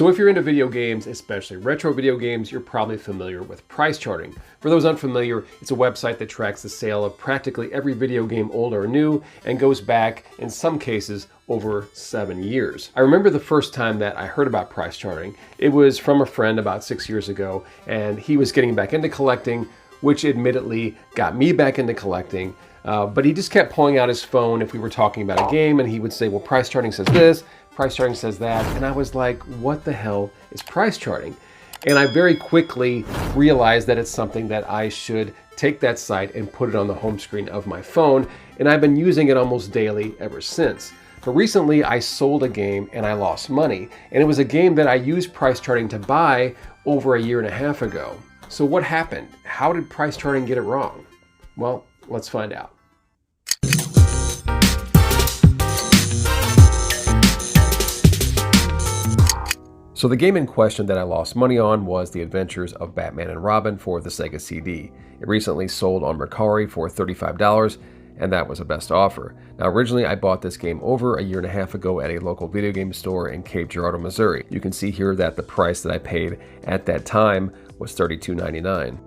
So if you're into video games, especially retro video games, you're probably familiar with price charting. For those unfamiliar, it's a website that tracks the sale of practically every video game, old or new, and goes back, in some cases, over 7 years. I remember the first time that I heard about price charting. It was from a friend about 6 years ago, and he was getting back into collecting, which admittedly got me back into collecting. But he just kept pulling out his phone if we were talking about a game, and he would say, well, price charting says this, price charting says that, and I was like, what the hell is price charting? And I very quickly realized that it's something that I should take that site and put it on the home screen of my phone, and I've been using it almost daily ever since. But recently I sold a game and I lost money, and it was a game that I used price charting to buy over 1.5 years ago. So what happened? How did price charting get it wrong? Well, let's find out. So the game in question that I lost money on was The Adventures of Batman and Robin for the Sega CD. It recently sold on Mercari for $35, and that was a best offer. Now originally I bought this game over 1.5 years ago at a local video game store in Cape Girardeau, Missouri. You can see here that the price that I paid at that time was $32.99.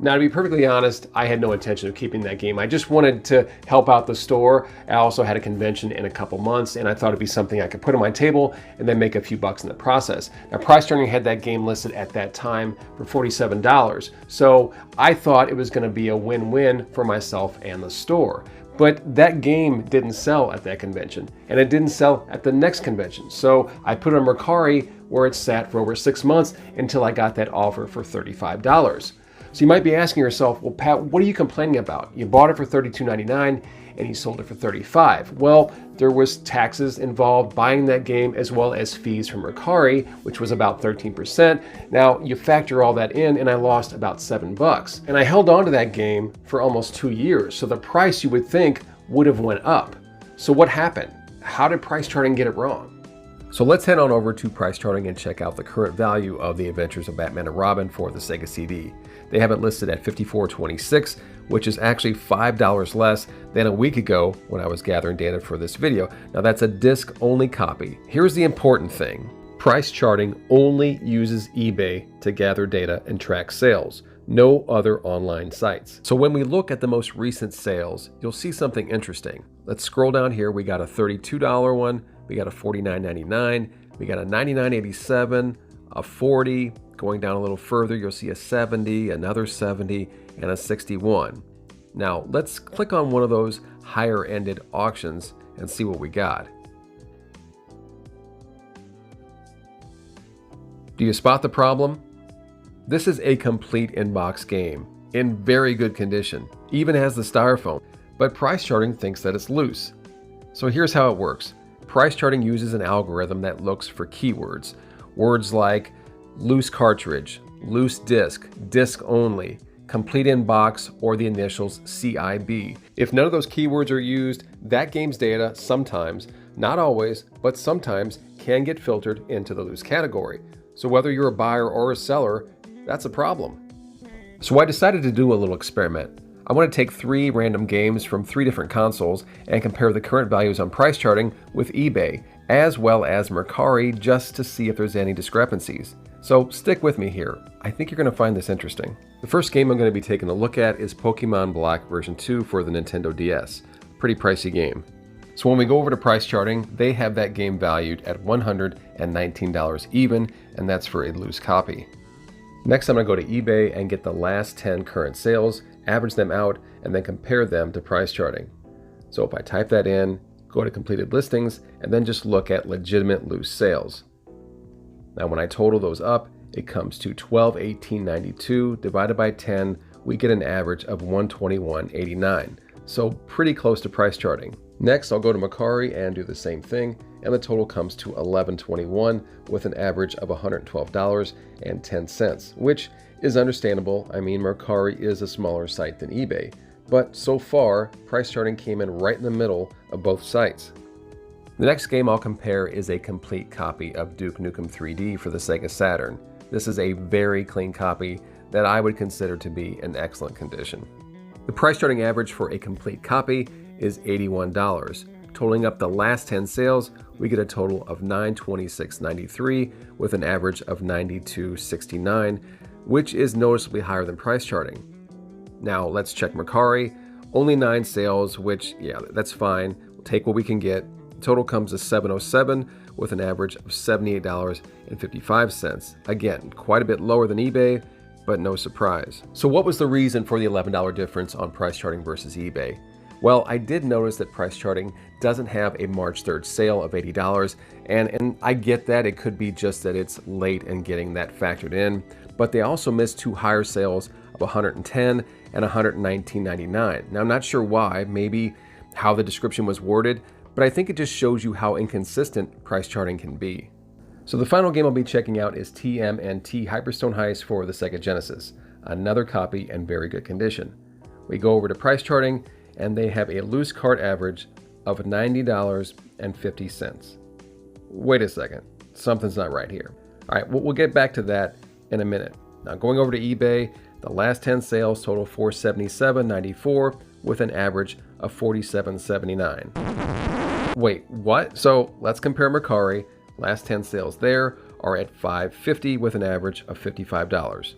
Now, to be perfectly honest, I had no intention of keeping that game. I just wanted to help out the store. I also had a convention in a couple months, and I thought it'd be something I could put on my table and then make a few bucks in the process. Now, price charting had that game listed at that time for $47. So I thought it was gonna be a win-win for myself and the store. But that game didn't sell at that convention, and it didn't sell at the next convention. So I put it on Mercari, where it sat for over 6 months until I got that offer for $35. So you might be asking yourself, well, Pat, what are you complaining about? You bought it for $32.99 and you sold it for $35. Well, there was taxes involved buying that game, as well as fees from Mercari, which was about 13%. Now you factor all that in and I lost about $7. And I held on to that game for almost 2 years. So the price, you would think, would have went up. So what happened? How did price charting get it wrong? So let's head on over to price charting and check out the current value of The Adventures of Batman and Robin for the Sega CD. They have it listed at $54.26, which is actually $5 less than a week ago when I was gathering data for this video. Now that's a disc-only copy. Here's the important thing. Price charting only uses eBay to gather data and track sales, no other online sites. So when we look at the most recent sales, you'll see something interesting. Let's scroll down here. We got a $32 one, we got a $49.99, we got a $99.87, a $40. Going down a little further, you'll see a $70, another $70, and a $61. Now, let's click on one of those higher-ended auctions and see what we got. Do you spot the problem? This is a complete in-box game, in very good condition, even has the styrofoam, but price charting thinks that it's loose. So here's how it works. Price charting uses an algorithm that looks for keywords. Words like loose cartridge, loose disc, disc only, complete in box, or the initials CIB. If none of those keywords are used, that game's data sometimes, not always, but sometimes can get filtered into the loose category. So whether you're a buyer or a seller, that's a problem. So I decided to do a little experiment. I want to take 3 random games from 3 different consoles and compare the current values on price charting with eBay, as well as Mercari, just to see if there's any discrepancies. So stick with me here. I think you're going to find this interesting. The first game I'm going to be taking a look at is Pokemon Black version 2 for the Nintendo DS. Pretty pricey game. So when we go over to price charting, they have that game valued at $119 even, and that's for a loose copy. Next, I'm going to go to eBay and get the last 10 current sales, average them out, and then compare them to price charting. So if I type that in, go to completed listings, and then just look at legitimate loose sales. Now when I total those up, it comes to $1218.92 divided by 10, we get an average of $121.89. So pretty close to price charting. Next, I'll go to Mercari and do the same thing, and the total comes to $1121 with an average of $112.10, which is understandable. I mean, Mercari is a smaller site than eBay, but so far, price charting came in right in the middle of both sites. The next game I'll compare is a complete copy of Duke Nukem 3D for the Sega Saturn. This is a very clean copy that I would consider to be in excellent condition. The price charting average for a complete copy is $81. Totaling up the last 10 sales, we get a total of $926.93 with an average of $92.69, which is noticeably higher than price charting. Now let's check Mercari. Only 9 sales, which, yeah, that's fine. We'll take what we can get. Total comes to $707 with an average of $78.55. Again, quite a bit lower than eBay, but no surprise. So what was the reason for the $11 difference on price charting versus eBay? Well, I did notice that price charting doesn't have a March 3rd sale of $80, and I get that. It could be just that it's late in getting that factored in, but they also missed 2 higher sales of $110 and $119.99. Now, I'm not sure why, maybe how the description was worded, but I think it just shows you how inconsistent price charting can be. So the final game I'll be checking out is TMNT Hyperstone Heist for the Sega Genesis, another copy in very good condition. We go over to price charting, and they have a loose cart average of $90.50. Wait a second, something's not right here. All right, we'll get back to that in a minute. Now going over to eBay, the last 10 sales total $477.94 with an average of $47.79. Wait, what? So let's compare Mercari. Last 10 sales there are at $550 with an average of $55.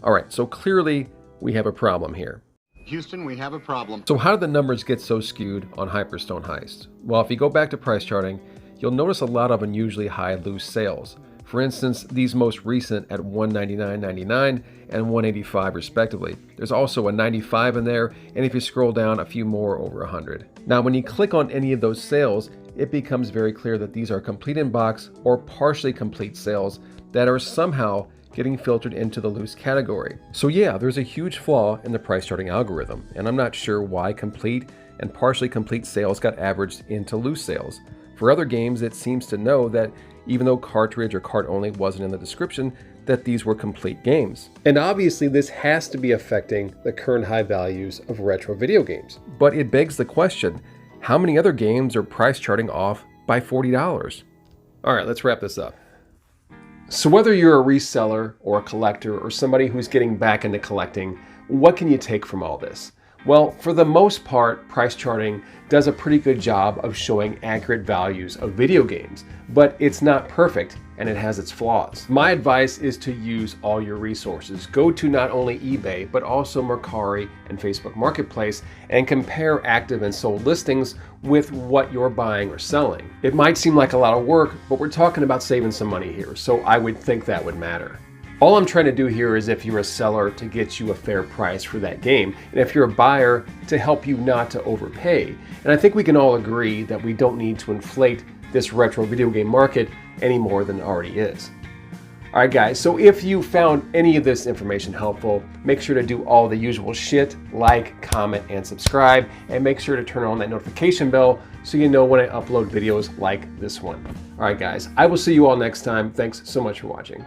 All right, so clearly we have a problem here. Houston, we have a problem. So how did the numbers get so skewed on Hyperstone Heist? Well, if you go back to price charting, you'll notice a lot of unusually high loose sales. For instance, these most recent at $199.99 and $185 respectively. There's also a 95 in there, and if you scroll down, a few more over 100. Now, when you click on any of those sales, it becomes very clear that these are complete in box or partially complete sales that are somehow getting filtered into the loose category. So yeah, there's a huge flaw in the price charting algorithm, and I'm not sure why complete and partially complete sales got averaged into loose sales. For other games, it seems to know that even though cartridge or cart only wasn't in the description, that these were complete games. And obviously this has to be affecting the current high values of retro video games. But it begs the question, how many other games are price charting off by $40? All right, let's wrap this up. So whether you're a reseller or a collector or somebody who's getting back into collecting, what can you take from all this? Well, for the most part, price charting does a pretty good job of showing accurate values of video games, but it's not perfect and it has its flaws. My advice is to use all your resources. Go to not only eBay, but also Mercari and Facebook Marketplace and compare active and sold listings with what you're buying or selling. It might seem like a lot of work, but we're talking about saving some money here, so I would think that would matter. All I'm trying to do here is, if you're a seller, to get you a fair price for that game, and if you're a buyer, to help you not to overpay. And I think we can all agree that we don't need to inflate this retro video game market any more than it already is. All right, guys, so if you found any of this information helpful, make sure to do all the usual shit, like, comment, and subscribe, and make sure to turn on that notification bell so you know when I upload videos like this one. All right, guys, I will see you all next time. Thanks so much for watching.